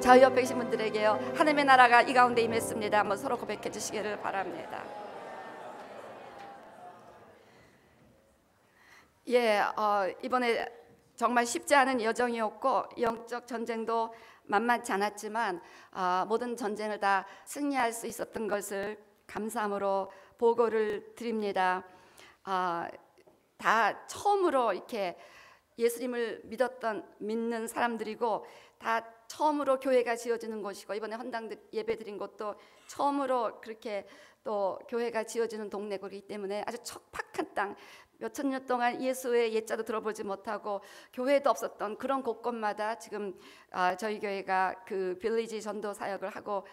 저 옆에 계신 분들에게요, 하나님의 나라가 이 가운데 임했습니다. 한번 서로 고백해 주시기를 바랍니다. 이번에 정말 쉽지 않은 여정이었고 영적 전쟁도 만만치 않았지만 모든 전쟁을 다 승리할 수 있었던 것을 감사함으로 보고를 드립니다. 다 처음으로 이렇게 예수님을 믿는 사람들이고, 다 처음으로 교회가 지어지는 곳이고, 이번에 헌당 예배 드린 곳도 처음으로 그렇게 또 교회가 지어지는 동네이기 때문에 아주 척박한 땅, 몇천 년 동안 예수의 옛자도 들어보지 못하고 교회도 없었던 그런 곳곳마다 지금 저희 교회가 그 빌리지 전도 사역을 하고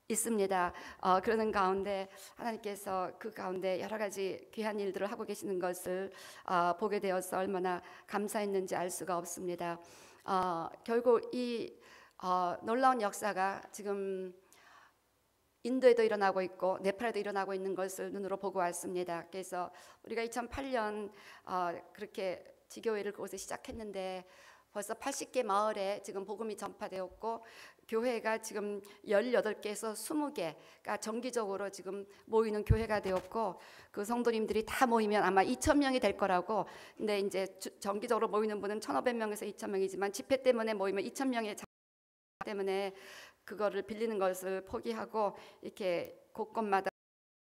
있습니다. 그러는 가운데 하나님께서 그 가운데 여러 가지 귀한 일들을 하고 계시는 것을 보게 되어서 얼마나 감사했는지 알 수가 없습니다. 결국 이 놀라운 역사가 지금 인도에도 일어나고 있고 네팔에도 일어나고 있는 것을 눈으로 보고 왔습니다. 그래서 우리가 2008년 그렇게 지교회를 그곳에 시작했는데 벌써 80개 마을에 지금 복음이 전파되었고, 교회가 지금 18개에서 20개가 정기적으로 지금 모이는 교회가 되었고, 그 성도님들이 다 모이면 아마 2,000명이 될 거라고. 근데 이제 정기적으로 모이는 분은 1,500명에서 2,000명이지만 집회 때문에 모이면 2,000명의 때문에 그거를 빌리는 것을 포기하고 이렇게 곳곳마다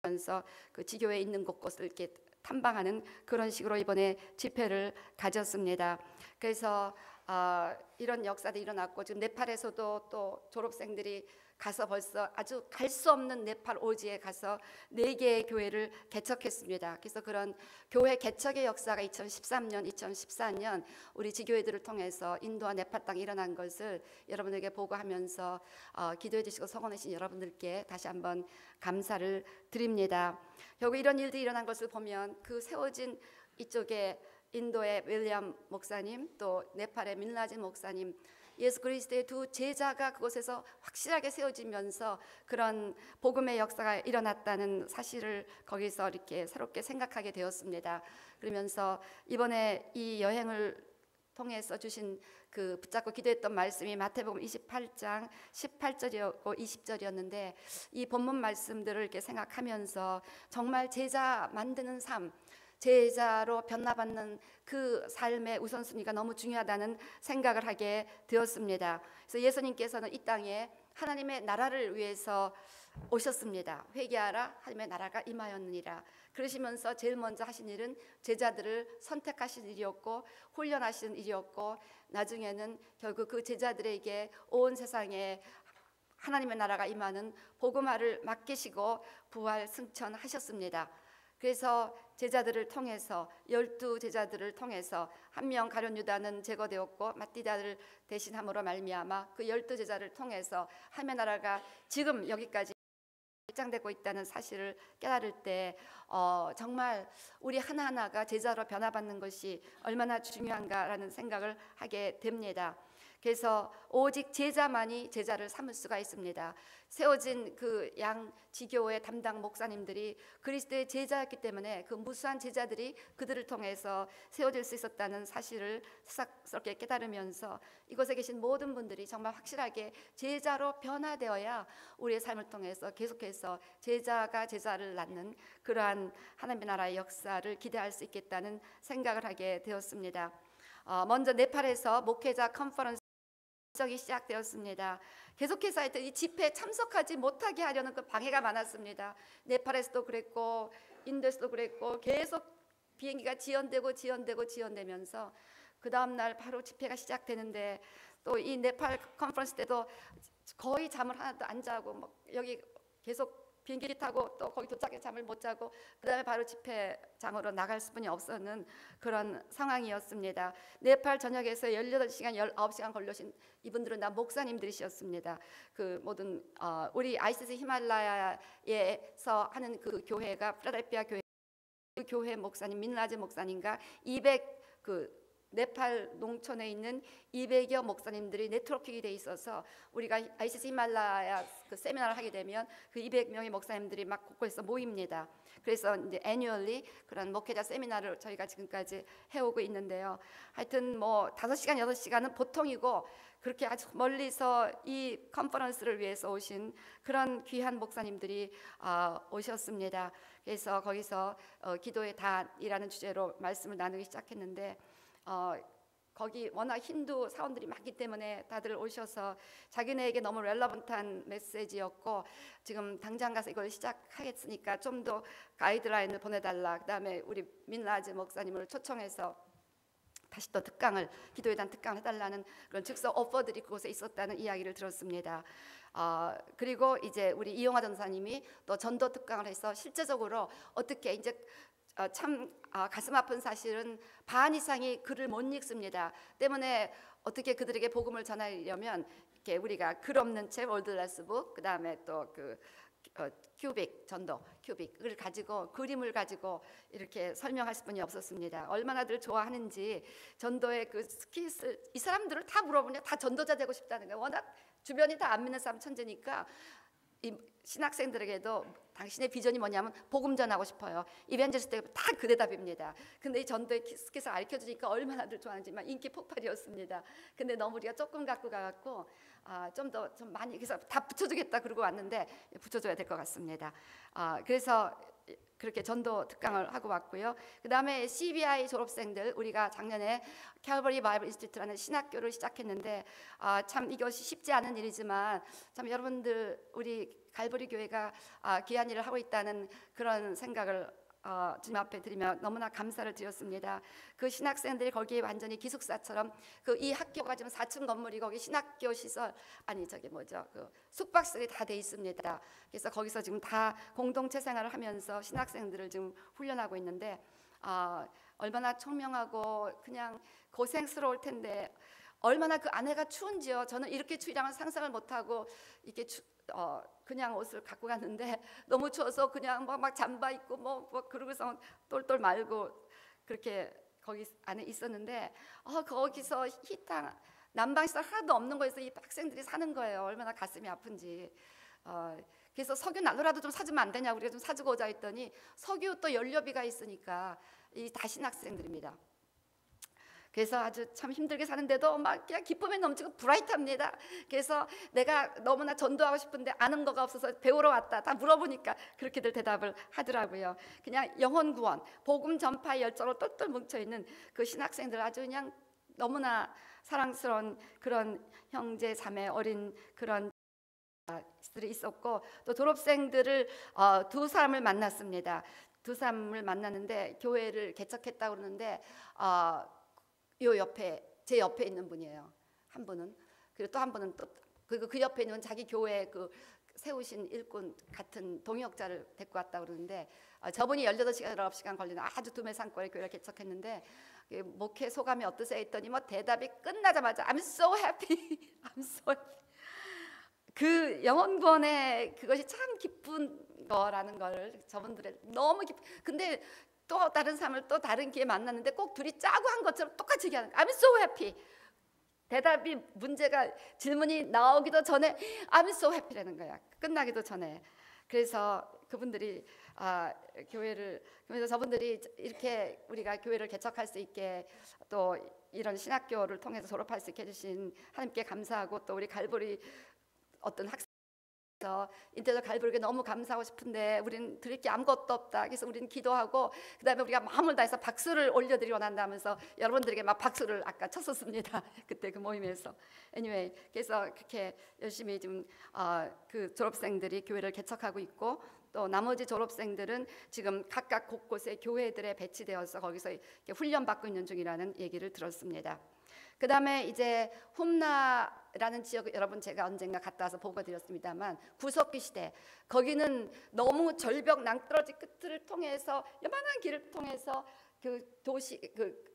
면서 그 지교에 있는 곳곳을 이렇게 탐방하는 그런 식으로 이번에 집회를 가졌습니다. 그래서 이런 역사도 일어났고, 지금 네팔에서도 또 졸업생들이 가서 벌써 아주 갈 수 없는 네팔 오지에 가서 4개의 교회를 개척했습니다. 그래서 그런 교회 개척의 역사가 2013년, 2014년 우리 지교회들을 통해서 인도와 네팔 땅에 일어난 것을 여러분에게 보고하면서 기도해 주시고 성원해 주신 여러분들께 다시 한번 감사를 드립니다. 결국 이런 일들이 일어난 것을 보면 그 세워진 이쪽에 인도의 윌리엄 목사님, 또 네팔의 밀라진 목사님, 예수 그리스도의 두 제자가 그곳에서 확실하게 세워지면서 그런 복음의 역사가 일어났다는 사실을 거기서 이렇게 새롭게 생각하게 되었습니다. 그러면서 이번에 이 여행을 통해서 주신 그 붙잡고 기도했던 말씀이 마태복음 28장 18절이었고 20절이었는데, 이 본문 말씀들을 이렇게 생각하면서 정말 제자 만드는 삶, 제자로 변화받는 그 삶의 우선순위가 너무 중요하다는 생각을 하게 되었습니다. 그래서 예수님께서는 이 땅에 하나님의 나라를 위해서 오셨습니다. 회개하라, 하나님의 나라가 임하였느니라. 그러시면서 제일 먼저 하신 일은 제자들을 선택하신 일이었고 훈련하신 일이었고, 나중에는 결국 그 제자들에게 온 세상에 하나님의 나라가 임하는 복음화를 맡기시고 부활 승천하셨습니다. 그래서 제자들을 통해서 12 제자들을 통해서 한 명 가룟 유다는 제거되었고 마띠다를 대신함으로 말미암아 그 12 제자를 통해서 하나님의 나라가 지금 여기까지 확장되고 있다는 사실을 깨달을 때 정말 우리 하나하나가 제자로 변화받는 것이 얼마나 중요한가라는 생각을 하게 됩니다. 그래서 오직 제자만이 제자를 삼을 수가 있습니다. 세워진 그 양 지교의 담당 목사님들이 그리스도의 제자였기 때문에 그 무수한 제자들이 그들을 통해서 세워질 수 있었다는 사실을 새삼스럽게 깨달으면서 이곳에 계신 모든 분들이 정말 확실하게 제자로 변화되어야 우리의 삶을 통해서 계속해서 제자가 제자를 낳는 그러한 하나님의 나라의 역사를 기대할 수 있겠다는 생각을 하게 되었습니다. 먼저 네팔에서 목회자 컨퍼런스 이 시작되었습니다. 계속해서 하여튼 이 집회에 참석하지 못하게 하려는 그 방해가 많았습니다. 네팔에서도 그랬고 인도에서도 그랬고 계속 비행기가 지연되면서 그 다음 날 바로 집회가 시작되는데, 또 이 네팔 컨퍼런스 때도 거의 잠을 하나도 안 자고 뭐 여기 계속 비행기 타고 또 거기 도착해 잠을 못 자고 그 다음에 바로 집회장으로 나갈 수뿐이 없었는 그런 상황이었습니다. 네팔 전역에서 18시간, 19시간 걸려신 이분들은 다 목사님들이셨습니다. 그 모든 우리 ICC 히말라야에서 하는 그 교회가 필라델피아 교회, 그 교회 목사님 민라즈 목사님과 200 그 네팔 농촌에 있는 200여 목사님들이 네트워킹이 돼 있어서 우리가 ICC 히말라야 그 세미나를 하게 되면 그 200명의 목사님들이 막 곳곳에서 모입니다. 그래서 이제 annually 그런 목회자 세미나를 저희가 지금까지 해오고 있는데요. 하여튼 뭐 5시간, 6시간은 보통이고 그렇게 아주 멀리서 이 컨퍼런스를 위해서 오신 그런 귀한 목사님들이 오셨습니다. 그래서 거기서 기도의 단이라는 주제로 말씀을 나누기 시작했는데 거기 워낙 힌두 사원들이 많기 때문에 다들 오셔서 자기네에게 너무 렐러번트한 메시지였고 지금 당장 가서 이걸 시작하겠으니까 좀 더 가이드라인을 보내달라. 그다음에 우리 민라즈 목사님을 초청해서 다시 또 특강을 기도에 대한 특강을 해달라는 그런 즉석 오퍼들이 그곳에 있었다는 이야기를 들었습니다. 그리고 이제 우리 이용화 전사님이 또 전도 특강을 해서 실제적으로 어떻게 이제 참 가슴 아픈 사실은 반 이상이 글을 못 읽습니다. 때문에 어떻게 그들에게 복음을 전하려면 이렇게 우리가 글 없는 책 월드레스북 그다음에 또 그 큐빅 전도 큐빅을 가지고 그림을 가지고 이렇게 설명할 수뿐이 없었습니다. 얼마나들 좋아하는지 전도의 그 스킬을 이 사람들을 다 물어보냐 다 전도자 되고 싶다는 거예요. 워낙 주변이 다 안 믿는 사람 천재니까 이 신학생들에게도 당신의 비전이 뭐냐면 복음 전하고 싶어요. 이벤젤리스트 때 다 그 대답입니다. 근데 이 전도의 스킬을 알려주니까 얼마나들 좋아하는지만 인기 폭발이었습니다. 근데 너무 우리가 조금 갖고 가갖고 좀 더 좀 많이 그래서 다 붙여주겠다 그러고 왔는데 붙여줘야 될 것 같습니다. 그래서 그렇게 전도 특강을 하고 왔고요. 그 다음에 CBI 졸업생들 우리가 작년에 캘버리 바이블 인스티튜트라는 신학교를 시작했는데 참 이것이 쉽지 않은 일이지만 참 여러분들 우리 갈보리 교회가 귀한 일을 하고 있다는 그런 생각을 주님 앞에 드리며 너무나 감사를 드렸습니다. 그 신학생들이 거기에 완전히 기숙사처럼 그 이 학교가 지금 4층 건물이 거기 신학교 시설 아니 저기 뭐죠 그 숙박실이 다 돼 있습니다. 그래서 거기서 지금 다 공동체 생활을 하면서 신학생들을 지금 훈련하고 있는데 얼마나 총명하고 그냥 고생스러울 텐데 얼마나 그 안에가 추운지요. 저는 이렇게 추위랑은 상상을 못하고 이렇게 그냥 옷을 갖고 갔는데 너무 추워서 그냥 막 잠바 입고 뭐 그러고서 똘똘 말고 그렇게 거기 안에 있었는데 거기서 히터 난방시설 하나도 없는 거에서 이 학생들이 사는 거예요. 얼마나 가슴이 아픈지. 그래서 석유 난로라도 좀 사주면 안 되냐고 우리가 좀 사주고 오자 했더니 석유 또 연료비가 있으니까 이 다 신학생들입니다. 그래서 아주 참 힘들게 사는데도 막 그냥 기쁨에 넘치고 브라이트합니다. 그래서 내가 너무나 전도하고 싶은데 아는 거가 없어서 배우러 왔다. 다 물어보니까 그렇게들 대답을 하더라고요. 그냥 영혼 구원, 복음 전파의 열정으로 똘똘 뭉쳐 있는 그 신학생들 아주 그냥 너무나 사랑스러운 그런 형제 자매 어린 그런 들이 있었고 또 졸업생들을 두 사람을 만났습니다. 두 사람을 만났는데 교회를 개척했다고 그러는데 요 옆에 제 옆에 있는 분이에요. 한 분은 그리고 또 한 분은 또 그 옆에 있는 자기 교회 그 세우신 일꾼 같은 동역자를 데리고 왔다 그러는데 저분이 18시간 19시간 걸리는 아주 두메산골에 교회를 개척했는데 목회 소감이 어떠세요 했더니 뭐 대답이 끝나자마자 I'm so happy, I'm so happy. 그 영혼구원의 그것이 참 기쁜 거라는 걸 저분들의 너무 근데 또 다른 사람을 또 다른 기회에 만났는데 꼭 둘이 짜고 한 것처럼 똑같이 얘기하는 거예요. I'm so happy. 대답이 문제가 질문이 나오기도 전에 I'm so happy라는 거야. 끝나기도 전에. 그래서 그분들이 교회를 그래서 저분들이 이렇게 우리가 교회를 개척할 수 있게 또 이런 신학교를 통해서 졸업할 수 있게 해주신 하나님께 감사하고 또 우리 갈보리 어떤 학생에서 인터넷 갈보리에 너무 감사하고 싶은데 우리는 드릴 게 아무것도 없다. 그래서 우리는 기도하고 그다음에 우리가 마음을 다해서 박수를 올려드리기 원한다면서 여러분들에게 막 박수를 아까 쳤었습니다. 그때 그 모임에서. Anyway, 그래서 그렇게 열심히 지금 그 졸업생들이 교회를 개척하고 있고 또 나머지 졸업생들은 지금 각각 곳곳에 교회들에 배치되어서 거기서 이렇게 훈련받고 있는 중이라는 얘기를 들었습니다. 그 다음에 이제 홈나라는 지역 여러분 제가 언젠가 갔다 와서 보고드렸습니다만 구석기 시대 거기는 너무 절벽 낭떠러지 끝을 통해서 요만한 길을 통해서 그 도시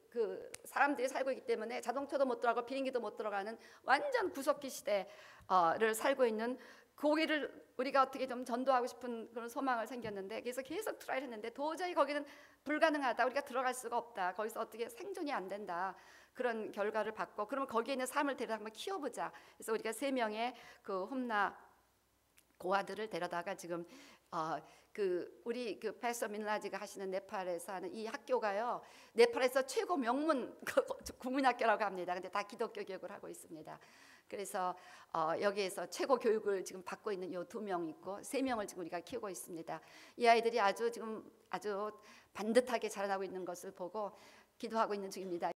그 사람들이 살고 있기 때문에 자동차도 못 들어가고 비행기도 못 들어가는 완전 구석기 시대를 살고 있는 거기를 우리가 어떻게 좀 전도하고 싶은 그런 소망을 생겼는데, 그래서 계속 트라이를 했는데 도저히 거기는 불가능하다, 우리가 들어갈 수가 없다, 거기서 어떻게 생존이 안 된다, 그런 결과를 받고, 그러면 거기에 있는 사람을 데려다 한번 키워보자. 그래서 우리가 3명의 그 홈나 고아들을 데려다가 지금 우리 그 패스터 민라지가 하시는 네팔에서 하는 이 학교가요, 네팔에서 최고 명문 국민학교라고 합니다. 근데 다 기독교 교육을 하고 있습니다. 그래서 여기에서 최고 교육을 지금 받고 있는 요 2명 있고 3명을 지금 우리가 키우고 있습니다. 이 아이들이 지금 아주 반듯하게 자라나고 있는 것을 보고 기도하고 있는 중입니다.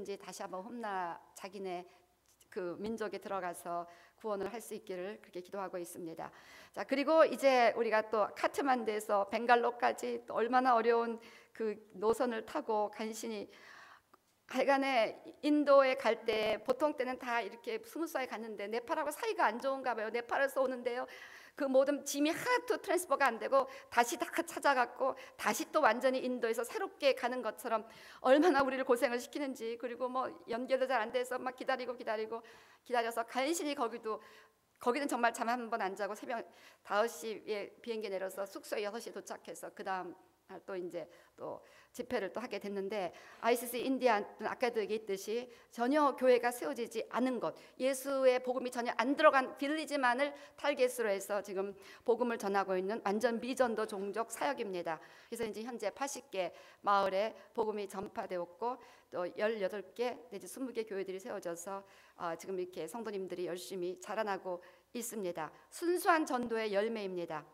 이제 다시 한번 홈나 자기네 그 민족에 들어가서 구원을 할 수 있기를 그렇게 기도하고 있습니다. 자, 그리고 이제 우리가 또 카트만두에서 벵갈로까지 또 얼마나 어려운 그 노선을 타고 간신히, 하여간에 인도에 갈 때 보통 때는 다 이렇게 스무스하게 갔는데 네팔하고 사이가 안 좋은가 봐요. 네팔에서 오는데요, 그 모든 짐이 하나도 트랜스퍼가 안 되고 다시 다 찾아갔고 다시 또 완전히 인도에서 새롭게 가는 것처럼 얼마나 우리를 고생을 시키는지. 그리고 뭐 연결도 잘 안 돼서 막 기다려서 간신히 거기는 정말 잠 한 번 안 자고 새벽 5시에 비행기 내려서 숙소에 6시에 도착해서 그 다음 또 이제 또 집회를 또 하게 됐는데, ICC 인디아는 아까도 얘기했듯이 전혀 교회가 세워지지 않은 곳, 예수의 복음이 전혀 안 들어간 빌리지만을 타겟으로 해서 지금 복음을 전하고 있는 완전 미전도 종족 사역입니다. 그래서 이제 현재 80개 마을에 복음이 전파되었고 또 18개 내지 20개 교회들이 세워져서 지금 이렇게 성도님들이 열심히 자라나고 있습니다. 순수한 전도의 열매입니다.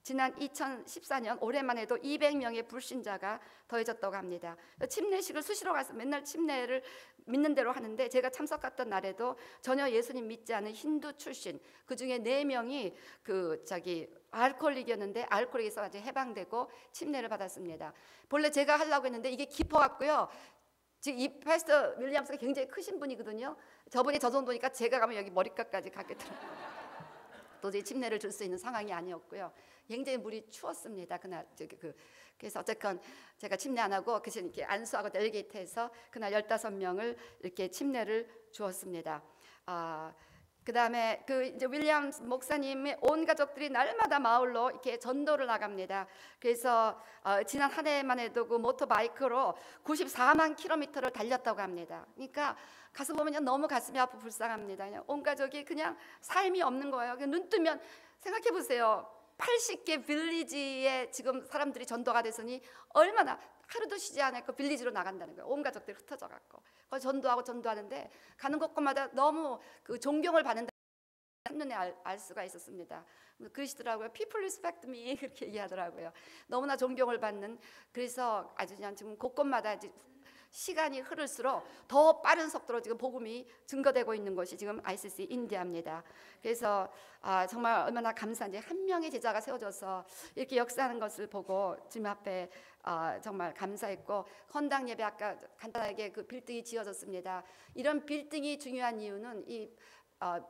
지난 2014년 올해만 해도 200명의 불신자가 더해졌다고 합니다. 침례식을 수시로 가서 맨날 침례를 믿는 대로 하는데, 제가 참석했던 날에도 전혀 예수님 믿지 않은 힌두 출신 그 중에 4명이 알코올릭이었는데 알코올에서 아주 해방되고 침례를 받았습니다. 본래 제가 하려고 했는데 이게 깊어갖고요, 지금 이 패스터 윌리엄스가 굉장히 크신 분이거든요. 저분이 저 정도니까 제가 가면 여기 머리끝까지 가겠더라고요. 도저히 침례를 줄 수 있는 상황이 아니었고요. 굉장히 물이 추웠습니다. 그날 그래서 어쨌건 제가 침례 안 하고 그래서 이렇게 안수하고 델게이트해서 그날 15명을 이렇게 침례를 주었습니다. 그다음에 이제 윌리엄스 목사님의 온 가족들이 날마다 마을로 이렇게 전도를 나갑니다. 그래서 지난 한 해만 해도 그 모터바이크로 94만 킬로미터를 달렸다고 합니다. 그러니까 가서 보면 너무 가슴이 아프고 불쌍합니다. 그냥 온 가족이 그냥 삶이 없는 거예요. 눈 뜨면 생각해 보세요. 80개 빌리지에 지금 사람들이 전도가 됐으니 얼마나 하루도 쉬지 않고 빌리지로 나간다는 거예요. 온 가족들이 흩어져 갖고 거기 전도하는데 가는 곳마다 너무 그 존경을 받는다. 한눈에 알 수가 있었습니다. 그러시더라고요. People respect me 그렇게 얘기하더라고요. 너무나 존경을 받는. 그래서 아주 그냥 지금 곳곳마다 시간이 흐를수록 더 빠른 속도로 지금 복음이 증거되고 있는 것이 지금 ICC 인디아입니다. 그래서 정말 얼마나 감사한지, 한 명의 제자가 세워져서 이렇게 역사하는 것을 보고 주님 앞에 정말 감사했고, 헌당 예배 아까 간단하게 그 빌딩이 지어졌습니다. 이런 빌딩이 중요한 이유는 이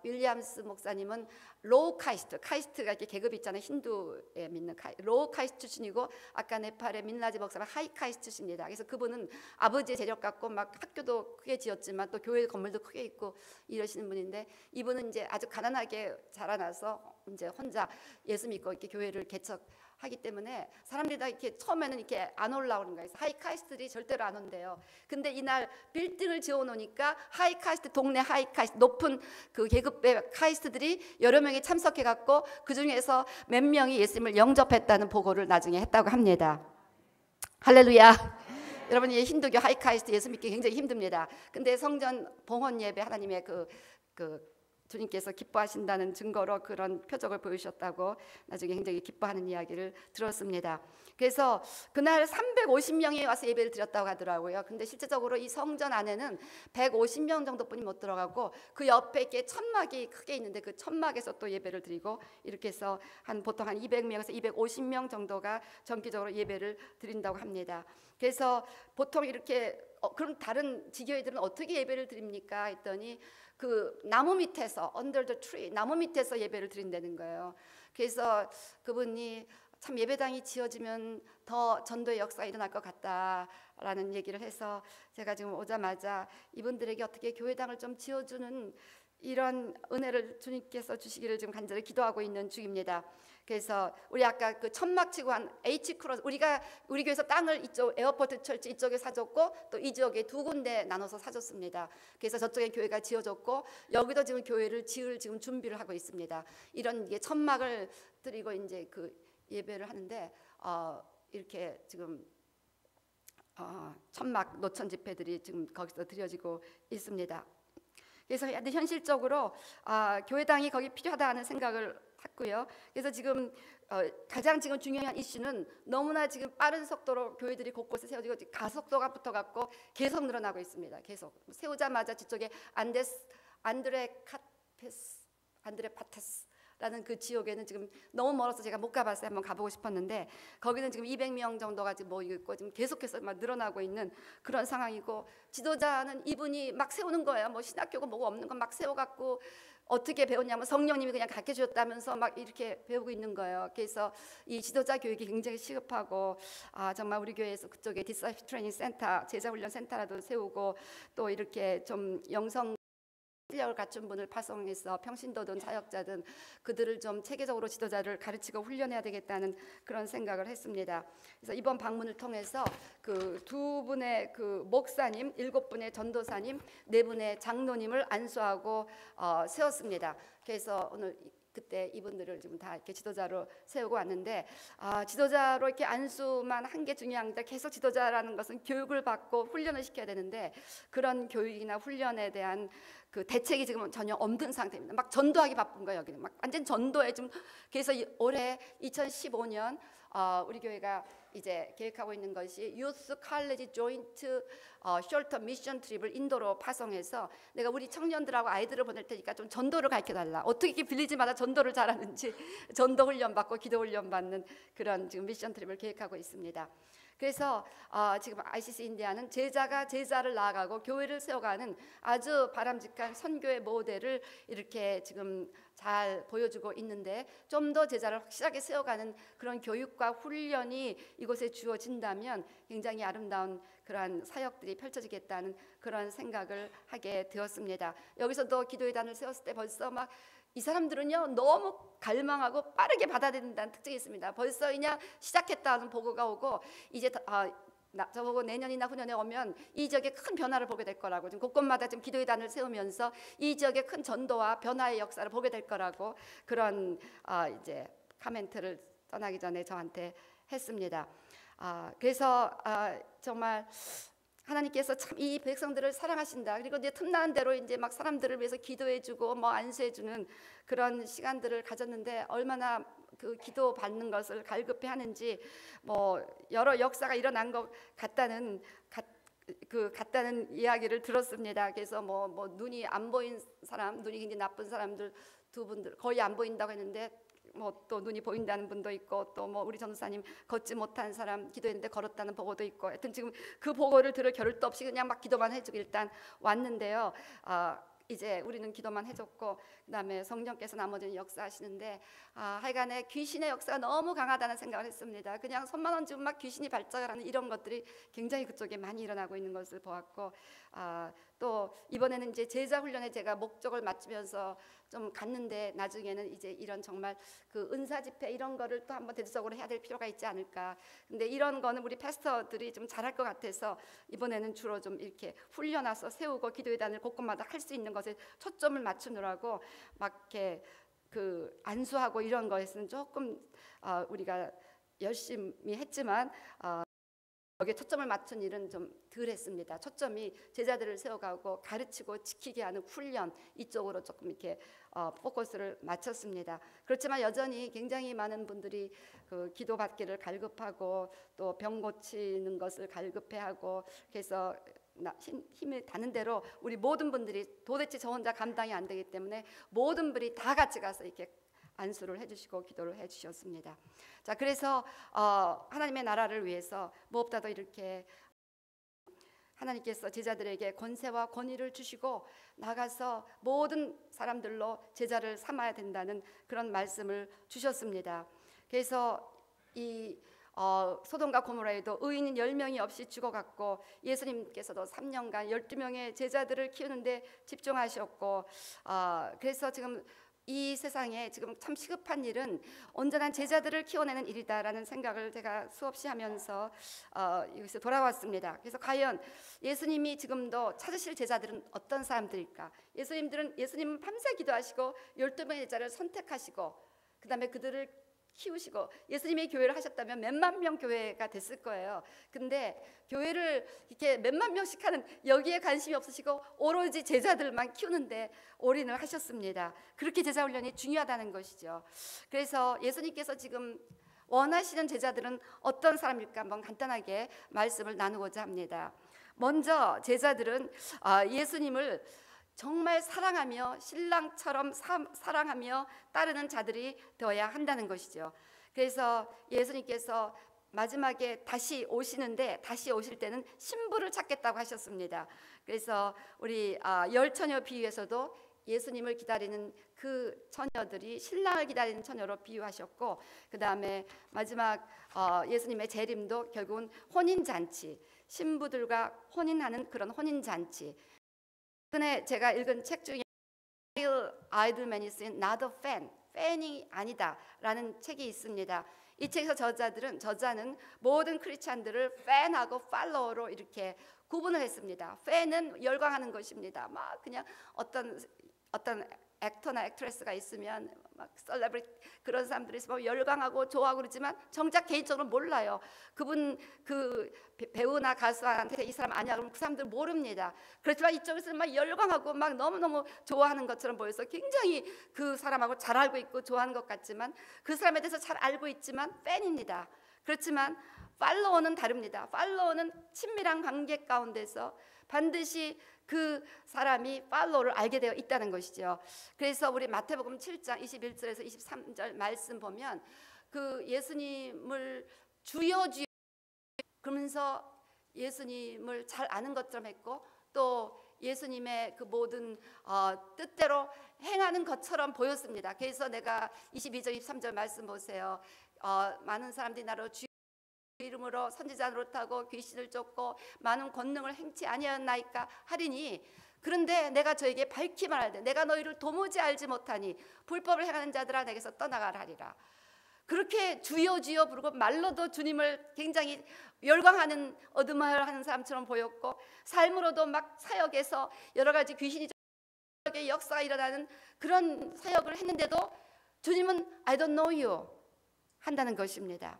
윌리엄스 목사님은 로우 카이스트가 이렇게 계급이 있잖아요. 힌두에 믿는 로우 카이스트 출신이고, 아까 네팔의 민라지 목사는 하이 카이스트 출신입니다. 그래서 그분은 아버지의 재력 갖고 막 학교도 크게 지었지만 또 교회 건물도 크게 있고 이러시는 분인데, 이분은 이제 아주 가난하게 자라나서 이제 혼자 예수 믿고 이렇게 교회를 개척하기 때문에 사람들이 다 이렇게 처음에는 이렇게 안 올라오는 거예요. 하이 카이스트들이 절대로 안 온대요. 근데 이날 빌딩을 지어 놓으니까 하이 카이스트, 동네 하이 카이스트, 높은 그 계급의 카이스트들이 여러 명이 참석해 갖고 그 중에서 몇 명이 예수님을 영접했다는 보고를 나중에 했다고 합니다. 할렐루야. 여러분, 이 힌두교 하이 카이스트 예수 믿기 굉장히 힘듭니다. 근데 성전 봉헌 예배 하나님의 주님께서 기뻐하신다는 증거로 그런 표적을 보이셨다고 나중에 굉장히 기뻐하는 이야기를 들었습니다. 그래서 그날 350명이 와서 예배를 드렸다고 하더라고요. 근데 실제적으로 이 성전 안에는 150명 정도뿐이 못 들어가고 그 옆에 이렇게 천막이 크게 있는데 그 천막에서 또 예배를 드리고, 이렇게 해서 보통 한 200명에서 250명 정도가 정기적으로 예배를 드린다고 합니다. 그래서 보통 이렇게 그럼 다른 지교회들은 어떻게 예배를 드립니까? 했더니 그 나무 밑에서 under the tree, 나무 밑에서 예배를 드린다는 거예요. 그래서 그분이 참 예배당이 지어지면 더 전도의 역사가 일어날 것 같다라는 얘기를 해서 제가 지금 오자마자 이분들에게 어떻게 교회당을 좀 지어주는 이런 은혜를 주님께서 주시기를 지금 간절히 기도하고 있는 중입니다. 그래서 우리 아까 그 천막 치고 한 H크로스, 우리가 우리 교회에서 땅을 이쪽 에어포트 철치 이쪽에 사줬고 또 이 지역에 두 군데 나눠서 사줬습니다. 그래서 저쪽에 교회가 지어졌고 여기도 지금 교회를 지을 지금 준비를 하고 있습니다. 이런 게 천막을 드리고 이제 그 예배를 하는데 이렇게 지금 천막 노천 집회들이 지금 거기서 드려지고 있습니다. 그래서 현실적으로 교회당이 거기 필요하다 하는 생각을 했고요. 그래서 지금 가장 지금 중요한 이슈는 너무나 지금 빠른 속도로 교회들이 곳곳에 세워지고 가속도가 붙어갖고 계속 늘어나고 있습니다. 계속 세우자마자 뒤쪽에 안드레 파테스 라는 그 지역에는 지금 너무 멀어서 제가 못 가봤어요. 한번 가보고 싶었는데 거기는 지금 200명 정도가 지금 모이고 있고 지금 계속해서 막 늘어나고 있는 그런 상황이고, 지도자는 이분이 막 세우는 거예요. 뭐 신학교고 뭐고 없는 건 막 세워갖고 어떻게 배웠냐면 성령님이 그냥 가르쳐 주셨다면서 막 이렇게 배우고 있는 거예요. 그래서 이 지도자 교육이 굉장히 시급하고 정말 우리 교회에서 그쪽에 디사이플 트레이닝 센터, 제자 훈련 센터라도 세우고 또 이렇게 좀 영성 실력을 갖춘 분을 파송해서 평신도든 사역자든 그들을 좀 체계적으로 지도자를 가르치고 훈련해야 되겠다는 그런 생각을 했습니다. 그래서 이번 방문을 통해서 그 두 분의 그 목사님, 7분의 전도사님, 4분의 장로님을 안수하고 세웠습니다. 그래서 오늘 그때 이분들을 지금 다 이렇게 지도자로 세우고 왔는데 지도자로 이렇게 안수만 한 게 중요한 게 계속 지도자라는 것은 교육을 받고 훈련을 시켜야 되는데 그런 교육이나 훈련에 대한 그 대책이 지금 전혀 없는 상태입니다. 막 전도하기 바쁜 거예요. 여기는 막 완전 전도에 좀. 그래서 올해 2015년 우리 교회가 이제 계획하고 있는 것이 유스 칼리지 조인트 숄터 미션 트립을 인도로 파송해서 내가 우리 청년들하고 아이들을 보낼 테니까 좀 전도를 가르쳐달라. 어떻게 이렇게 빌리지마다 전도를 잘하는지 전도 훈련 받고 기도 훈련 받는 그런 지금 미션 트립을 계획하고 있습니다. 그래서 지금 ICC 인디아는 제자가 제자를 낳아가고 교회를 세워가는 아주 바람직한 선교의 모델을 이렇게 지금 잘 보여주고 있는데, 좀 더 제자를 확실하게 세워가는 그런 교육과 훈련이 이곳에 주어진다면 굉장히 아름다운 그러한 사역들이 펼쳐지겠다는 그런 생각을 하게 되었습니다. 여기서도 기도의 단을 세웠을 때 벌써 막 이 사람들은요 너무 갈망하고 빠르게 받아들인다는 특징이 있습니다. 벌써 그냥 시작했다는 보고가 오고 이제 저보고 내년이나 후년에 오면 이 지역에 큰 변화를 보게 될 거라고, 지금 곳곳마다 지금 기도의 단을 세우면서 이 지역의 큰 전도와 변화의 역사를 보게 될 거라고 그런 이제 코멘트를 떠나기 전에 저한테 했습니다. 그래서 정말 하나님께서 참 이 백성들을 사랑하신다. 그리고 이제 틈나는 대로 이제 막 사람들을 위해서 기도해주고 뭐 안수해주는 그런 시간들을 가졌는데 얼마나 그 기도 받는 것을 갈급해하는지 뭐 여러 역사가 일어난 것 같다는 이야기를 들었습니다. 그래서 뭐 눈이 안 보인 사람, 눈이 굉장히 나쁜 사람들 두 분들 거의 안 보인다고 했는데 뭐 또 눈이 보인다는 분도 있고 또 뭐 우리 전도사님 걷지 못한 사람 기도했는데 걸었다는 보고도 있고, 하여튼 지금 그 보고를 들을 겨를도 없이 그냥 막 기도만 해주고 일단 왔는데요. 이제 우리는 기도만 해줬고 그다음에 성령께서 나머지는 역사하시는데 하여간에 귀신의 역사가 너무 강하다는 생각을 했습니다. 그냥 손만 얹으면 막 귀신이 발작을 하는 이런 것들이 굉장히 그쪽에 많이 일어나고 있는 것을 보았고, 또 이번에는 이제 제자 훈련에 제가 목적을 맞추면서 좀 갔는데 나중에는 이제 이런 정말 그 은사 집회 이런 거를 또 한번 대대적으로 해야 될 필요가 있지 않을까. 근데 이런 거는 우리 패스터들이 좀 잘할 것 같아서 이번에는 주로 좀 이렇게 훈련해서 세우고 기도의 단을 곳곳마다 할 수 있는 것에 초점을 맞추느라고 막 이렇게 그 안수하고 이런 거에서는 조금 우리가 열심히 했지만 여기에 초점을 맞춘 일은 좀 덜 했습니다. 초점이 제자들을 세워가고 가르치고 지키게 하는 훈련 이쪽으로 조금 이렇게 포커스를 맞췄습니다. 그렇지만 여전히 굉장히 많은 분들이 그 기도받기를 갈급하고 또 병 고치는 것을 갈급해하고, 그래서 힘이 닿는 대로 우리 모든 분들이 도대체 저 혼자 감당이 안 되기 때문에 모든 분이 다 같이 가서 이렇게 안수를 해주시고 기도를 해주셨습니다. 자, 그래서 하나님의 나라를 위해서 무엇보다도 이렇게 하나님께서 제자들에게 권세와 권위를 주시고 나가서 모든 사람들로 제자를 삼아야 된다는 그런 말씀을 주셨습니다. 그래서 이 소돔과 고모라에도 의인 10명이 없이 죽어갔고, 예수님께서도 3년간 12명의 제자들을 키우는데 집중하셨고, 그래서 지금 이 세상에 지금 참 시급한 일은 온전한 제자들을 키워내는 일이다라는 생각을 제가 수없이 하면서 여기서 돌아왔습니다. 그래서 과연 예수님이 지금도 찾으실 제자들은 어떤 사람들일까? 예수님은 밤새 기도하시고 12명의 제자를 선택하시고, 그 다음에 그들을 키우시고, 예수님이 교회를 하셨다면 몇만 명 교회가 됐을 거예요. 근데 교회를 이렇게 몇만 명씩 하는, 여기에 관심이 없으시고 오로지 제자들만 키우는데 올인을 하셨습니다. 그렇게 제자 훈련이 중요하다는 것이죠. 그래서 예수님께서 지금 원하시는 제자들은 어떤 사람일까 한번 간단하게 말씀을 나누고자 합니다. 먼저 제자들은 예수님을 정말 사랑하며 신랑처럼 사랑하며 따르는 자들이 되어야 한다는 것이죠. 그래서 예수님께서 마지막에 다시 오시는데, 다시 오실 때는 신부를 찾겠다고 하셨습니다. 그래서 우리 열처녀 비유에서도 예수님을 기다리는 그 처녀들이 신랑을 기다리는 처녀로 비유하셨고, 그 다음에 마지막 예수님의 재림도 결국은 혼인잔치, 신부들과 혼인하는 그런 혼인잔치. 최근에 제가 읽은 책 중에 아이들맨이 쓴 Not a Fan, 팬이 아니다라는 책이 있습니다. 이 책에서 저자는 모든 크리스찬들을 팬하고 팔로워로 이렇게 구분을 했습니다. 팬은 열광하는 것입니다. 막 그냥 어떤 액터나 액트레스가 있으면 막 셀레브리티 그런 사람들이 있으면 열광하고 좋아하고 그러지만 정작 개인적으로 몰라요. 그분 그 배우나 가수한테 이 사람 아니야 그러면 그 사람들 모릅니다. 그렇지만 이쪽에서는 막 열광하고 막 너무너무 좋아하는 것처럼 보여서 굉장히 그 사람하고 잘 알고 있고 좋아하는 것 같지만, 그 사람에 대해서 잘 알고 있지만 팬입니다. 그렇지만 팔로워는 다릅니다. 팔로워는 친밀한 관계 가운데서 반드시 그 사람이 팔로우를 알게 되어 있다는 것이죠. 그래서 우리 마태복음 7장 21절에서 23절 말씀 보면 그 예수님을 주여 그러면서 예수님을 잘 아는 것처럼 했고, 또 예수님의 그 모든 뜻대로 행하는 것처럼 보였습니다. 그래서 내가 22절 23절 말씀 보세요. 많은 사람들이 나로 주 이름으로 선지자 노릇하고 귀신을 쫓고 많은 권능을 행치 아니하였나이까 하리니, 그런데 내가 저에게 밝히 말하되 내가 너희를 도무지 알지 못하니 불법을 행하는 자들아 내게서 떠나가라 하리라. 그렇게 주여 주여 부르고 말로도 주님을 굉장히 열광하는 어드마이어하는 사람처럼 보였고, 삶으로도 막 사역에서 여러 가지 귀신이 역사가 일어나는 그런 사역을 했는데도 주님은 I don't know you 한다는 것입니다.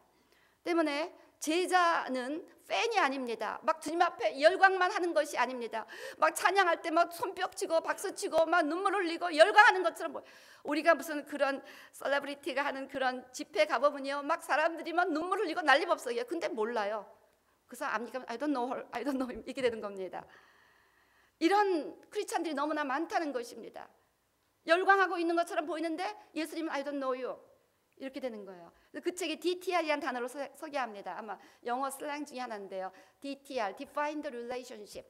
때문에 제자는 팬이 아닙니다. 막 주님 앞에 열광만 하는 것이 아닙니다. 막 찬양할 때 막 손뼉치고 박수치고 막 눈물 흘리고 열광하는 것처럼 우리가 무슨 그런 셀레브리티가 하는 그런 집회 가보면요, 막 사람들이 막 눈물 흘리고 난리 법석이에요. 근데 몰라요. 그 사람 압니까? I don't know her, I don't know him 이렇게 되는 겁니다. 이런 크리스찬들이 너무나 많다는 것입니다. 열광하고 있는 것처럼 보이는데 예수님은 I don't know you 이렇게 되는 거예요. 그 책이 DTR이라는 단어로 소개합니다. 아마 영어 슬랭 중에 하나인데요. DTR, Define the Relationship.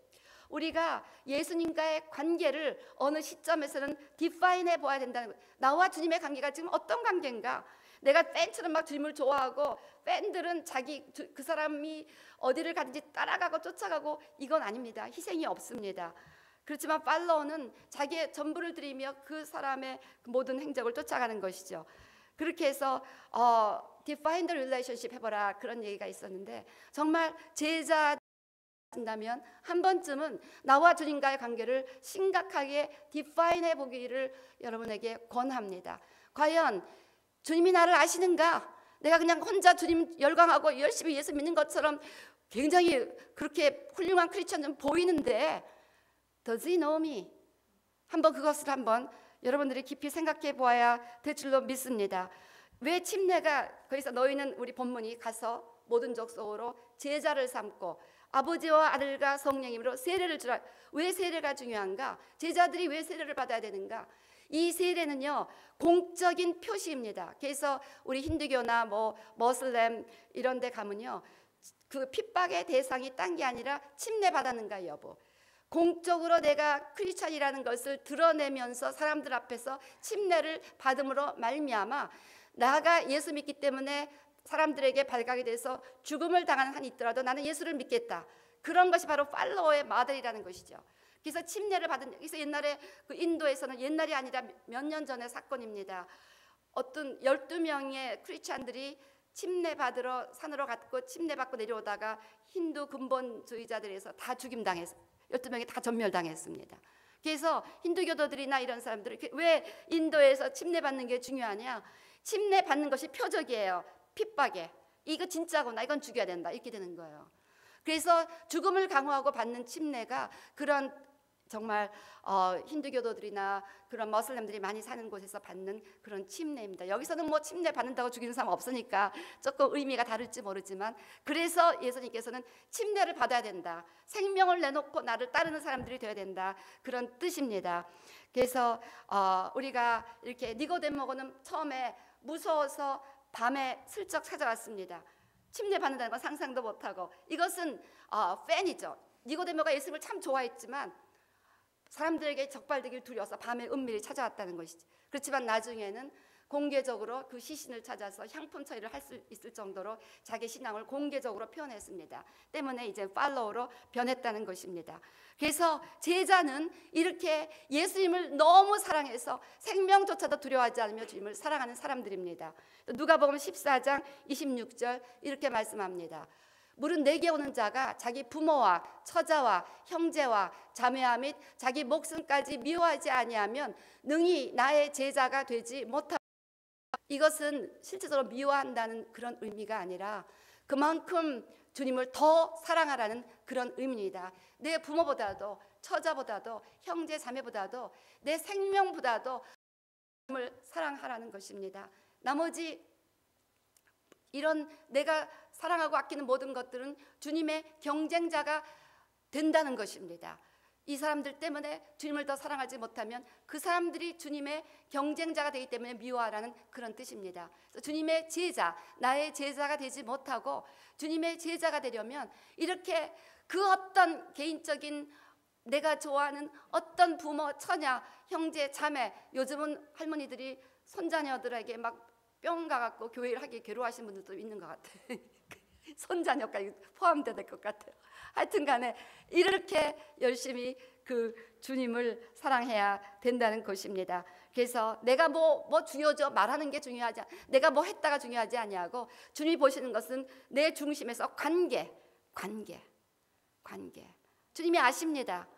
우리가 예수님과의 관계를 어느 시점에서는 define 해봐야 된다는 거예요. 나와 주님의 관계가 지금 어떤 관계인가? 내가 팬처럼 막 주님을 좋아하고 팬들은 그 사람이 어디를 가든지 따라가고 쫓아가고 이건 아닙니다. 희생이 없습니다. 그렇지만 팔로워는 자기의 전부를 드리며 그 사람의 모든 행적을 쫓아가는 것이죠. 그렇게 해서 define the relationship 해보라 그런 얘기가 있었는데, 정말 제자 된다면 한 번쯤은 나와 주님과의 관계를 심각하게 define 해보기를 여러분에게 권합니다. 과연 주님이 나를 아시는가? 내가 그냥 혼자 주님 열광하고 열심히 예수 믿는 것처럼 굉장히 그렇게 훌륭한 크리스천은 보이는데 Does he know me? 그것을 한번 여러분들이 깊이 생각해 보아야 될 줄로 믿습니다. 왜 침례가, 거기서 너희는 우리 본문이 가서 모든 족속으로 제자를 삼고 아버지와 아들과 성령님으로 세례를 주라. 왜 세례가 중요한가? 제자들이 왜 세례를 받아야 되는가? 이 세례는요 공적인 표시입니다. 그래서 우리 힌두교나 머슬렘 이런 데 가면요 그 핍박의 대상이 딴 게 아니라 침례 받았는가 여부, 공적으로 내가 크리스찬이라는 것을 드러내면서 사람들 앞에서 침례를 받음으로 말미암아 나가 예수 믿기 때문에 사람들에게 발각이 돼서 죽음을 당하는 한이 있더라도 나는 예수를 믿겠다. 그런 것이 바로 팔로워의 마들이라는 것이죠. 그래서 침례를 받은, 그래서 옛날에 그 인도에서는, 옛날이 아니라 몇 년 전의 사건입니다. 어떤 12명의 크리스찬들이 침례 받으러 산으로 갔고 침례 받고 내려오다가 힌두 근본주의자들에서 다 죽임당해서 12명이 다 전멸당했습니다. 그래서 힌두교도들이나 이런 사람들이 왜 인도에서 침례 받는 게 중요하냐? 침례 받는 것이 표적이에요. 핍박에 이거 진짜구나, 이건 죽여야 된다, 이렇게 되는 거예요. 그래서 죽음을 강요하고 받는 침례가 그런 정말 힌두교도들이나 그런 머슬렘들이 많이 사는 곳에서 받는 그런 침례입니다. 여기서는 뭐 침례 받는다고 죽이는 사람 없으니까 조금 의미가 다를지 모르지만, 그래서 예수님께서는 침례를 받아야 된다, 생명을 내놓고 나를 따르는 사람들이 되어야 된다, 그런 뜻입니다. 그래서 우리가 이렇게 니고데모고는 처음에 무서워서 밤에 슬쩍 찾아왔습니다. 침례 받는다는 건 상상도 못하고, 이것은 팬이죠. 니고데모가 예수님을 참 좋아했지만 사람들에게 적발되기를 두려워서 밤에 은밀히 찾아왔다는 것이지. 그렇지만 나중에는 공개적으로 그 시신을 찾아서 향품 처리를 할 수 있을 정도로 자기 신앙을 공개적으로 표현했습니다. 때문에 이제 팔로워로 변했다는 것입니다. 그래서 제자는 이렇게 예수님을 너무 사랑해서 생명조차도 두려워하지 않으며 주님을 사랑하는 사람들입니다. 누가복음 14장 26절 이렇게 말씀합니다. 물은 내게 오는 자가 자기 부모와 처자와 형제와 자매와 및 자기 목숨까지 미워하지 아니하면 능히 나의 제자가 되지 못하고, 이것은 실제적으로 미워한다는 그런 의미가 아니라 그만큼 주님을 더 사랑하라는 그런 의미입니다. 내 부모보다도 처자보다도 형제 자매보다도 내 생명보다도 주님을 사랑하라는 것입니다. 나머지 이런 내가 사랑하고 아끼는 모든 것들은 주님의 경쟁자가 된다는 것입니다. 이 사람들 때문에 주님을 더 사랑하지 못하면 그 사람들이 주님의 경쟁자가 되기 때문에 미워하라는 그런 뜻입니다. 그래서 주님의 제자, 나의 제자가 되지 못하고 주님의 제자가 되려면 이렇게 그 어떤 개인적인 내가 좋아하는 어떤 부모, 처냐, 형제, 자매, 요즘은 할머니들이 손자녀들에게 막 뿅 가갖고 교회를 하기 괴로워하시는 분들도 있는 것 같아요. 손자녀까지 포함되어 될 것 같아요. 하여튼 간에 이렇게 열심히 그 주님을 사랑해야 된다는 것입니다. 그래서 내가 뭐 중요하죠, 말하는 게 중요하지, 내가 뭐 했다가 중요하지 아니하고 주님이 보시는 것은 내 중심에서 관계. 주님이 아십니다.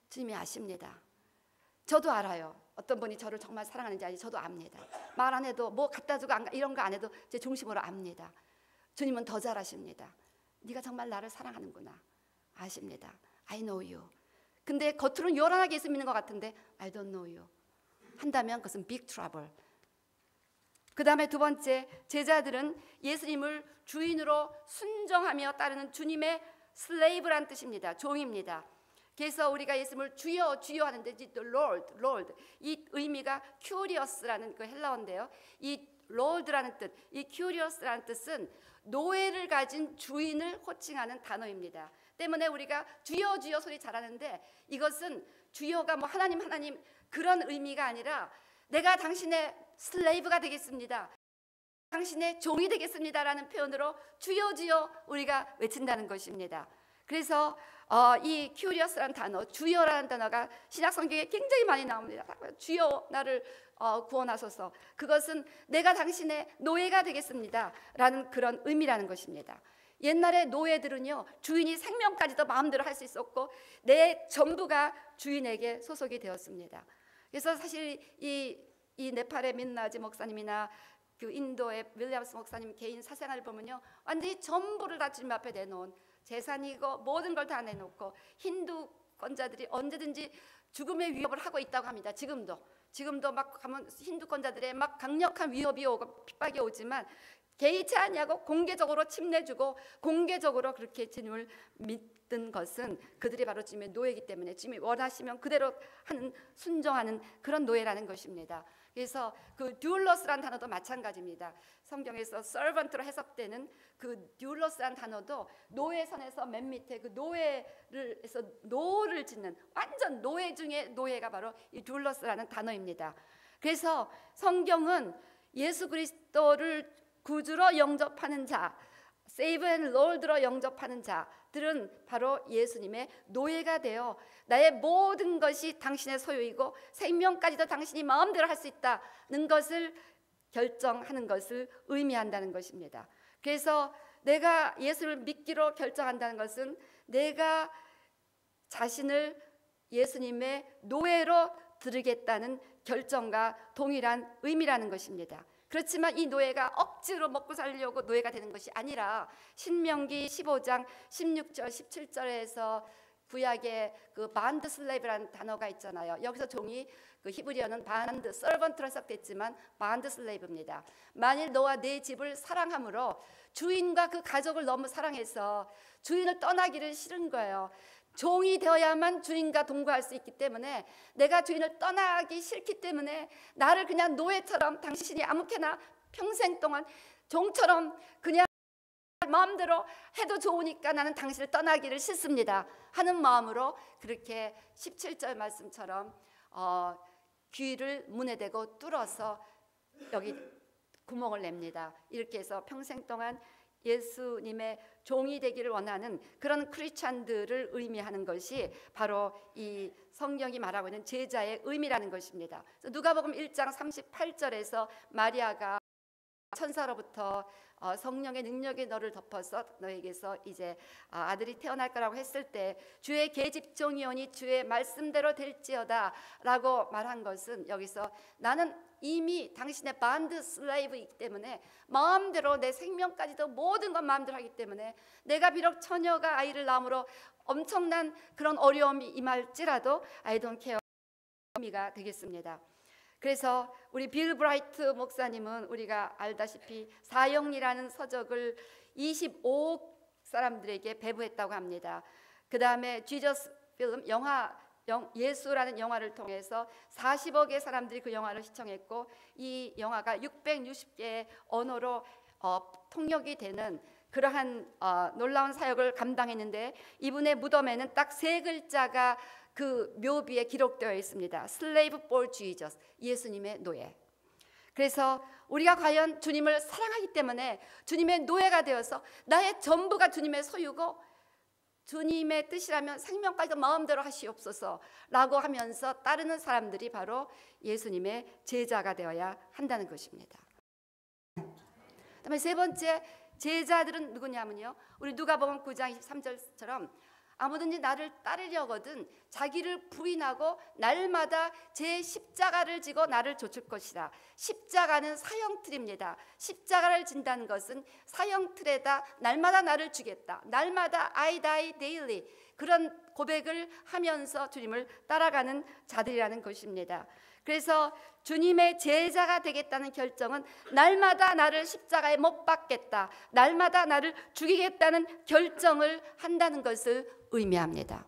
주님이 아십니다. 저도 알아요. 어떤 분이 저를 정말 사랑하는지 알지, 저도 압니다. 말 안 해도 뭐 갖다 주고 이런 거 안 해도 제 중심으로 압니다. 주님은 더 잘 아십니다. 네가 정말 나를 사랑하는구나, 아십니다. I know you. 근데 겉으로는 요란하게 예수 믿는 것 같은데 I don't know you 한다면 그것은 big trouble. 그 다음에 두 번째, 제자들은 예수님을 주인으로 순종하며 따르는 주님의 slave란 뜻입니다. 종입니다. 그래서 우리가 예수님을 주여 주여 하는데 Lord, 이 의미가 curious라는 그 헬라어인데요, 이 Lord라는 뜻, 이 curious라는 뜻은 노예를 가진 주인을 호칭하는 단어입니다. 때문에 우리가 주여 주여 소리 잘하는데 이것은 주여가 뭐 하나님 그런 의미가 아니라 내가 당신의 슬레이브가 되겠습니다, 당신의 종이 되겠습니다라는 표현으로 주여 주여 우리가 외친다는 것입니다. 그래서 이 curious라는 단어, 주여라는 단어가 신약 성경에 굉장히 많이 나옵니다. 주여 나를 구원하소서. 그것은 내가 당신의 노예가 되겠습니다 라는 그런 의미라는 것입니다. 옛날에 노예들은요, 주인이 생명까지도 마음대로 할 수 있었고 내 전부가 주인에게 소속이 되었습니다. 그래서 사실 이 네팔의 민나지 목사님이나 그 인도의 윌리엄스 목사님 개인 사생활을 보면요, 완전히 전부를 다 주님 앞에 내놓은, 재산이고 모든 걸 다 내놓고 힌두권자들이 언제든지 죽음의 위협을 하고 있다고 합니다. 지금도 막 가면 힌두권자들의 막 강력한 위협이 오고 핍박이 오지만 개의치 아니하고 공개적으로 침례주고 공개적으로 그렇게 주님을 믿는 것은 그들이 바로 주님의 노예이기 때문에 주님이 원하시면 그대로 하는, 순종하는 그런 노예라는 것입니다. 그래서 그 듀울러스라는 단어도 마찬가지입니다. 성경에서 servant로 해석되는 그 듀울러스라는 단어도 노예선에서 맨 밑에 그 노예를 해서 노를 짓는 완전 노예 중에 노예가 바로 이 듀울러스라는 단어입니다. 그래서 성경은 예수 그리스도를 구주로 영접하는 자, 세이브 앤 롤드로 영접하는 자들은 바로 예수님의 노예가 되어 나의 모든 것이 당신의 소유이고 생명까지도 당신이 마음대로 할 수 있다는 것을 결정하는 것을 의미한다는 것입니다. 그래서 내가 예수를 믿기로 결정한다는 것은 내가 자신을 예수님의 노예로 드리겠다는 결정과 동일한 의미라는 것입니다. 그렇지만 이 노예가 억지로 먹고 살려고 노예가 되는 것이 아니라 신명기 15장 16절 17절에서 구약의 그 반드 슬레이브라는 단어가 있잖아요. 여기서 종이 그 히브리어는 반드, 서번트로 해석됐지만 반드 슬레이브입니다. 만일 너와 네 집을 사랑함으로 주인과 그 가족을 너무 사랑해서 주인을 떠나기를 싫은 거예요. 종이 되어야만 주인과 동거할 수 있기 때문에 내가 주인을 떠나기 싫기 때문에 나를 그냥 노예처럼 당신이 아무렇게나 평생 동안 종처럼 그냥 마음대로 해도 좋으니까 나는 당신을 떠나기를 싫습니다 하는 마음으로 그렇게 17절 말씀처럼 귀를 문에 대고 뚫어서 여기 구멍을 냅니다. 이렇게 해서 평생 동안 예수님의 종이 되기를 원하는 그런 크리스찬들을 의미하는 것이 바로 이 성경이 말하고 있는 제자의 의미라는 것입니다. 누가복음 1장 38절에서 마리아가 천사로부터 성령의 능력이 너를 덮어서 너에게서 이제 아들이 태어날 거라고 했을 때 주의 계집종이오니 주의 말씀대로 될지어다 라고 말한 것은 여기서 나는 이미 당신의 반드 슬레이브이기 때문에 마음대로 내 생명까지도 모든 것 마음대로 하기 때문에 내가 비록 처녀가 아이를 낳음으로 엄청난 그런 어려움이 임할지라도 I don't care 의미가 되겠습니다. 그래서 우리 빌 브라이트 목사님은 우리가 알다시피 사형리라는 서적을 25억 사람들에게 배부했다고 합니다. 그 다음에 지저스 필름 예수라는 영화를 통해서 40억의 사람들이 그 영화를 시청했고 이 영화가 660개의 언어로 통역이 되는 그러한 놀라운 사역을 감당했는데 이분의 무덤에는 딱 3글자가 그 묘비에 기록되어 있습니다. Slave for Jesus, 예수님의 노예. 그래서 우리가 과연 주님을 사랑하기 때문에 주님의 노예가 되어서 나의 전부가 주님의 소유고 주님의 뜻이라면 생명까지도 마음대로 하시옵소서 라고 하면서 따르는 사람들이 바로 예수님의 제자가 되어야 한다는 것입니다. 그다음에 세 번째 제자들은 누구냐면요, 우리 누가복음 9장 23절처럼 아무든지 나를 따르려거든 자기를 부인하고 날마다 제 십자가를 지고 나를 좇을 것이라. 십자가는 사형틀입니다. 십자가를 진다는 것은 사형틀에다 날마다 나를 주겠다, 날마다 I die daily, 그런 고백을 하면서 주님을 따라가는 자들이라는 것입니다. 그래서 주님의 제자가 되겠다는 결정은 날마다 나를 십자가에 못 박겠다, 날마다 나를 죽이겠다는 결정을 한다는 것을 의미합니다.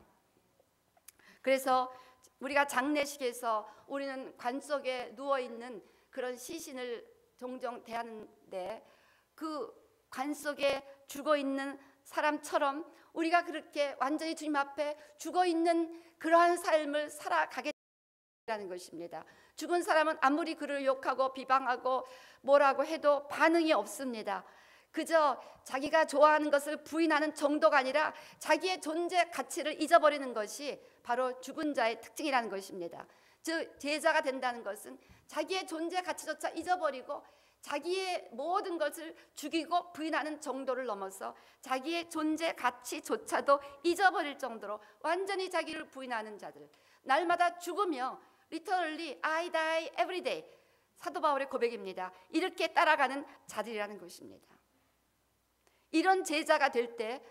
그래서 우리가 장례식에서 우리는 관 속에 누워있는 그런 시신을 종종 대하는데 그 관 속에 죽어있는 사람처럼 우리가 그렇게 완전히 주님 앞에 죽어있는 그러한 삶을 살아가겠다는 것입니다. 죽은 사람은 아무리 그를 욕하고 비방하고 뭐라고 해도 반응이 없습니다. 그저 자기가 좋아하는 것을 부인하는 정도가 아니라 자기의 존재 가치를 잊어버리는 것이 바로 죽은 자의 특징이라는 것입니다. 즉 제자가 된다는 것은 자기의 존재 가치조차 잊어버리고 자기의 모든 것을 죽이고 부인하는 정도를 넘어서 자기의 존재 가치조차도 잊어버릴 정도로 완전히 자기를 부인하는 자들, 날마다 죽으며 literally I die every day, 사도 바울의 고백입니다. 이렇게 따라가는 자들이라는 것입니다. 이런 제자가 될 때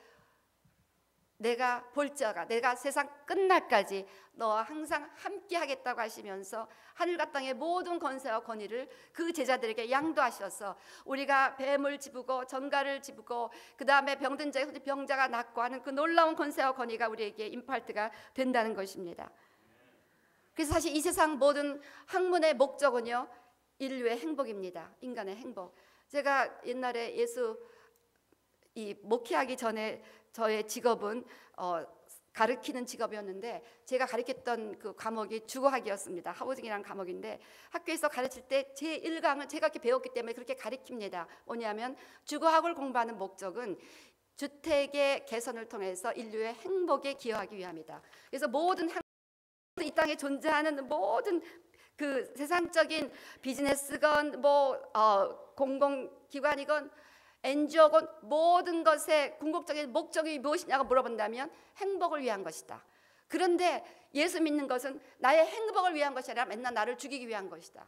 내가 볼지어다 내가 세상 끝날까지 너와 항상 함께 하겠다고 하시면서 하늘과 땅의 모든 권세와 권위를 그 제자들에게 양도하셔서 우리가 뱀을 집고 전갈을 집고 그 다음에 병든 자의 병자가 낫고 하는 그 놀라운 권세와 권위가 우리에게 임팔트가 된다는 것입니다. 그래서 사실 이 세상 모든 학문의 목적은요, 인류의 행복입니다. 인간의 행복. 제가 옛날에 목회하기 전에 저의 직업은 가르치는 직업이었는데 제가 가르쳤던 그 과목이 주거학이었습니다. 하우징이라는 과목인데 학교에서 가르칠 때 제 1강을 제가 이렇게 배웠기 때문에 그렇게 가르칩니다. 뭐냐면 주거학을 공부하는 목적은 주택의 개선을 통해서 인류의 행복에 기여하기 위함이다. 그래서 모든 이 땅에 존재하는 모든 그 세상적인 비즈니스건 공공기관이건 NGO건 모든 것의 궁극적인 목적이 무엇이냐고 물어본다면 행복을 위한 것이다. 그런데 예수 믿는 것은 나의 행복을 위한 것이 아니라 맨날 나를 죽이기 위한 것이다.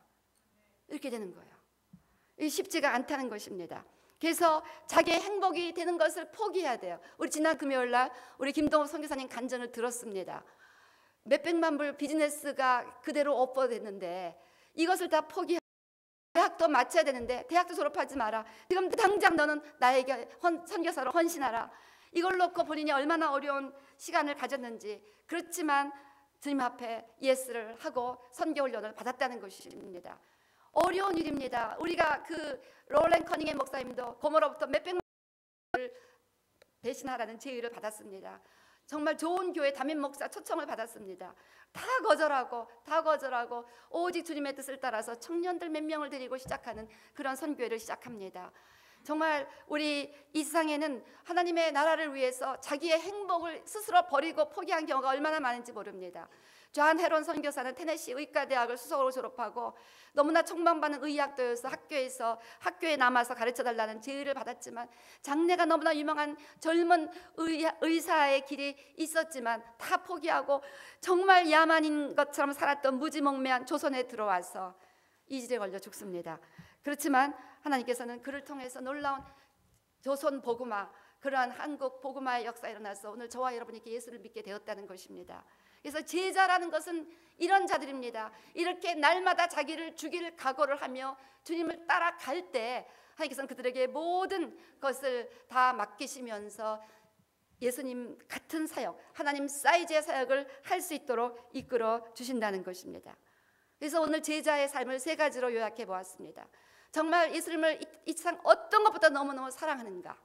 이렇게 되는 거예요. 쉽지가 않다는 것입니다. 그래서 자기의 행복이 되는 것을 포기해야 돼요. 우리 지난 금요일 날 우리 김동호 선교사님 간증을 들었습니다. 몇백만 불 비즈니스가 그대로 오퍼됐는데 이것을 다 포기하고 대학도 마쳐야 되는데 대학도 졸업하지 마라. 지금 당장 너는 나에게 선교사로 헌신하라. 이걸 놓고 본인이 얼마나 어려운 시간을 가졌는지. 그렇지만 주님 앞에 예스를 하고 선교 훈련을 받았다는 것입니다. 어려운 일입니다. 우리가 그 롤랜 커닝햄 목사님도 고모로부터 몇백만 불을 배신하라는 제의를 받았습니다. 정말 좋은 교회 담임 목사 초청을 받았습니다. 다 거절하고 오직 주님의 뜻을 따라서 청년들 몇 명을 데리고 시작하는 그런 선교회를 시작합니다. 정말 우리 이 세상에는 하나님의 나라를 위해서 자기의 행복을 스스로 버리고 포기한 경우가 얼마나 많은지 모릅니다. 존 헤론 선교사는 테네시 의과대학을 수석으로 졸업하고 너무나 촉망받는 의학도여서 학교에 남아서 가르쳐달라는 제의를 받았지만 장래가 너무나 유명한 젊은 의사의 길이 있었지만 다 포기하고 정말 야만인 것처럼 살았던 무지몽매한 조선에 들어와서 이질에 걸려 죽습니다. 그렇지만 하나님께서는 그를 통해서 놀라운 조선 복음화, 그러한 한국 복음화의 역사가 일어나서 오늘 저와 여러분이 예수를 믿게 되었다는 것입니다. 그래서 제자라는 것은 이런 자들입니다. 이렇게 날마다 자기를 죽일 각오를 하며 주님을 따라갈 때 하나님께서는 그들에게 모든 것을 다 맡기시면서 예수님 같은 사역, 하나님 사이즈의 사역을 할 수 있도록 이끌어 주신다는 것입니다. 그래서 오늘 제자의 삶을 세 가지로 요약해 보았습니다. 정말 예수님을 이 세상 어떤 것보다 너무너무 사랑하는가?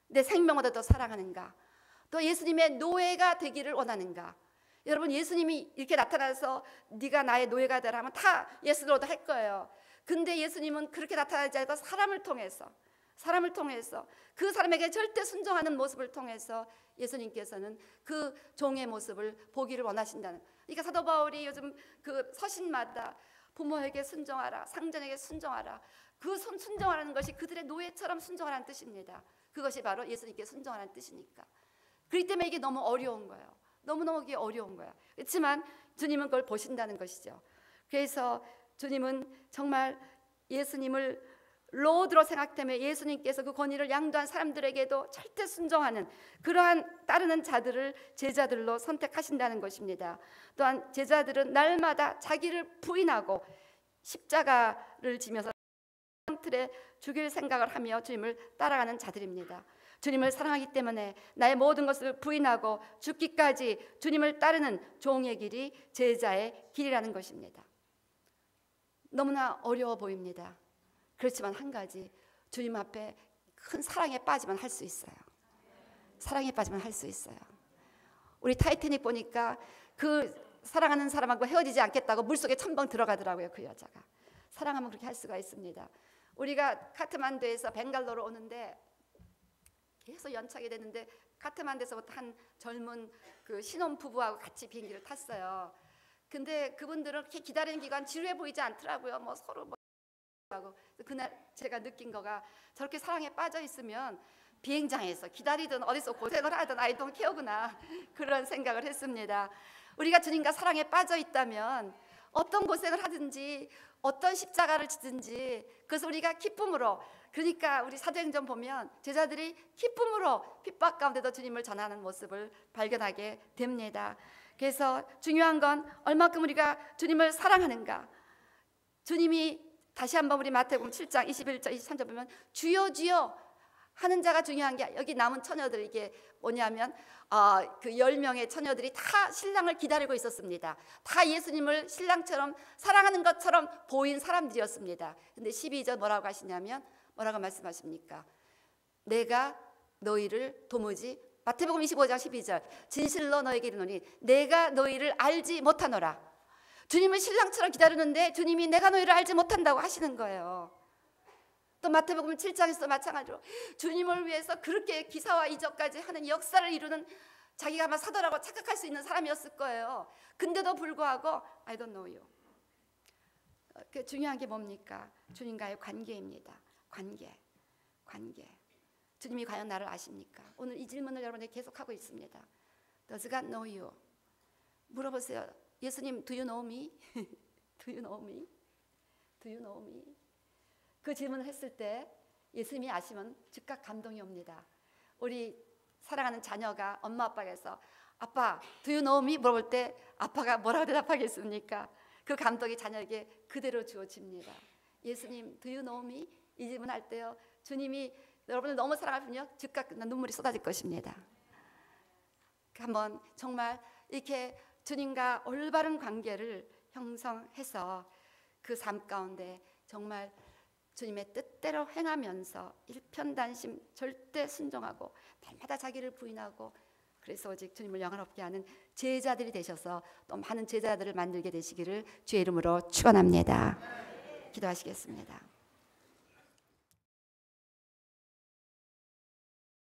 내 생명보다 더 사랑하는가? 또 예수님의 노예가 되기를 원하는가? 여러분, 예수님이 이렇게 나타나서 네가 나의 노예가 되라 하면 다 예수로도 할 거예요. 근데 예수님은 그렇게 나타나지 않고 사람을 통해서 그 사람에게 절대 순종하는 모습을 통해서 예수님께서는 그 종의 모습을 보기를 원하신다는. 그러니까 사도 바울이 요즘 그 서신마다 부모에게 순종하라, 상전에게 순종하라, 그 순종하라는 것이 그들의 노예처럼 순종하라는 뜻입니다. 그것이 바로 예수님께 순종하라는 뜻이니까. 그렇기 때문에 이게 너무 어려운 거예요. 너무너무 이게 어려운 거야. 그렇지만 주님은 그걸 보신다는 것이죠. 그래서 주님은 정말 예수님을 로드로 생각되며 예수님께서 그 권위를 양도한 사람들에게도 절대 순종하는 그러한 따르는 자들을 제자들로 선택하신다는 것입니다. 또한 제자들은 날마다 자기를 부인하고 십자가를 지면서 틀에 죽일 생각을 하며 주님을 따라가는 자들입니다. 주님을 사랑하기 때문에 나의 모든 것을 부인하고 죽기까지 주님을 따르는 종의 길이 제자의 길이라는 것입니다. 너무나 어려워 보입니다. 그렇지만 한 가지, 주님 앞에 큰 사랑에 빠지면 할 수 있어요. 사랑에 빠지면 할 수 있어요. 우리 타이타닉 보니까 그 사랑하는 사람하고 헤어지지 않겠다고 물속에 첨벙 들어가더라고요. 그 여자가. 사랑하면 그렇게 할 수가 있습니다. 우리가 카트만두에서 벵갈로로 오는데 계속 연착이 되는데 카트만두에서부터 한 젊은 그 신혼부부하고 같이 비행기를 탔어요. 근데 그분들은 이렇게 기다리는 기간 지루해 보이지 않더라고요. 뭐 서로 하고. 그날 제가 느낀 거가 저렇게 사랑에 빠져 있으면 비행장에서 기다리든 어디서 고생을 하든 I don't care구나, 그런 생각을 했습니다. 우리가 주님과 사랑에 빠져 있다면 어떤 고생을 하든지 어떤 십자가를 지든지 그것을 우리가 기쁨으로, 그러니까 우리 사도행전 보면 제자들이 기쁨으로 핍박 가운데도 주님을 전하는 모습을 발견하게 됩니다. 그래서 중요한 건 얼마큼 우리가 주님을 사랑하는가. 주님이 다시 한번 우리 마태복음 7장 21절 23절 보면 주여 주여 하는 자가 중요한 게, 여기 남은 처녀들, 이게 뭐냐면 그 10명의 처녀들이 다 신랑을 기다리고 있었습니다. 다 예수님을 신랑처럼 사랑하는 것처럼 보인 사람들이었습니다. 근데 12절 뭐라고 하시냐면, 뭐라고 말씀하십니까? 내가 너희를 도무지 마태복음 25장 12절 진실로 너에게 이르노니 내가 너희를 알지 못하노라. 주님을 신랑처럼 기다리는데 주님이 내가 너희를 알지 못한다고 하시는 거예요. 또 마태복음 7장에서도 마찬가지로 주님을 위해서 그렇게 기사와 이적까지 하는 역사를 이루는 자기가 아마 사도라고 착각할 수 있는 사람이었을 거예요. 근데도 불구하고 I don't know you. 그 중요한 게 뭡니까? 주님과의 관계입니다. 관계. 주님이 과연 나를 아십니까? 오늘 이 질문을 여러분에게 계속하고 있습니다. Does God know you? 물어보세요. 예수님, do you know me? Do you know me? Do you know me? 그 질문을 했을 때 예수님이 아시면 즉각 감동이 옵니다. 우리 사랑하는 자녀가 엄마 아빠에게서 아빠, do you know me? 물어볼 때 아빠가 뭐라고 대답하겠습니까? 그 감동이 자녀에게 그대로 주어집니다. 예수님, do you know me? 이 질문할 때요, 주님이 여러분을 너무 사랑하면요, 즉각 눈물이 쏟아질 것입니다. 한번 정말 이렇게 주님과 올바른 관계를 형성해서 그 삶 가운데 정말 주님의 뜻대로 행하면서 일편단심 절대 순종하고 날마다 자기를 부인하고 그래서 오직 주님을 영화롭게 하는 제자들이 되셔서 또 많은 제자들을 만들게 되시기를 주의 이름으로 축원합니다. 기도하시겠습니다.